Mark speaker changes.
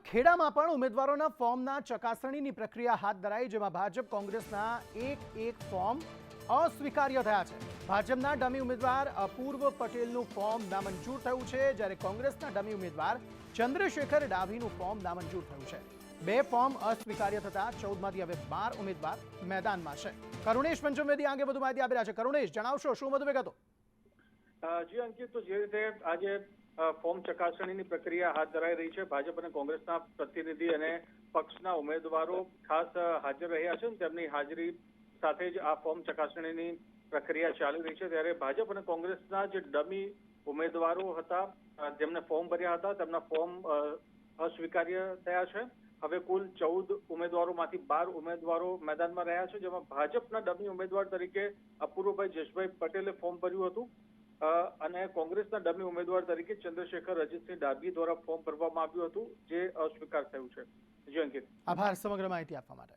Speaker 1: ખેડામાં પણ ઉમેદવારોના ફોર્મના ચકાસણીની પ્રક્રિયા હાથ ધરાઈ, જેમાં ભાજપ કોંગ્રેસના એક ફોર્મ અસ્વીકાર્ય થયા છે. ભાજપના ડમી ઉમેદવાર અપૂર્વ પટેલનું ફોર્મ નામંજૂર થયું છે, જ્યારે કોંગ્રેસના ડમી ઉમેદવાર ચંદ્રશેખર ડાભીનું ફોર્મ નામંજૂર થયું છે. બે ફોર્મ અસ્વીકાર્ય થતા 14માંથી હવે 12 ઉમેદવાર મેદાનમાં છે. કરુણેશ પંચમેદી આગે વધુ માહિતી આપી રહ્યા છે. કરુણેશ, જણાવશો શું વધુ વિગતો?
Speaker 2: જી અંકિત, તો જે રીતે આજે ફોર્મ ચકાસણીની પ્રક્રિયા હાથ ધરાઈ રહી છે, ભાજપ અને કોંગ્રેસના પ્રતિનિધિ અને પક્ષના ઉમેદવારો ખાસ હાજર રહ્યા છે. તેમની હાજરી સાથે જ આ ફોર્મ ચકાસણીની પ્રક્રિયા ચાલી રહી છે. ત્યારે ભાજપ અને કોંગ્રેસના જે ડમી ઉમેદવારો હતા, જેમને ફોર્મ ભર્યા હતા, તેમના ફોર્મ અસ્વીકાર્ય થયા છે. હવે કુલ 14 ઉમેદવારોમાંથી 12 ઉમેદવારો મેદાનમાં રહ્યા છે, જેમાં ભાજપના ડમી ઉમેદવાર તરીકે અપૂર્વભાઈ જશભાઈ પટેલે ફોર્મ ભર્યું હતું અને કોંગ્રેસના ડમી ઉમેદવાર તરીકે ચંદ્રશેખર અજીતસિંહ ડાભી દ્વારા ફોર્મ ભરવામાં આવ્યું હતું, જે અસ્વીકાર થયું છે. જી અંકિત,
Speaker 1: આભાર સમગ્ર માહિતી આપવા માટે.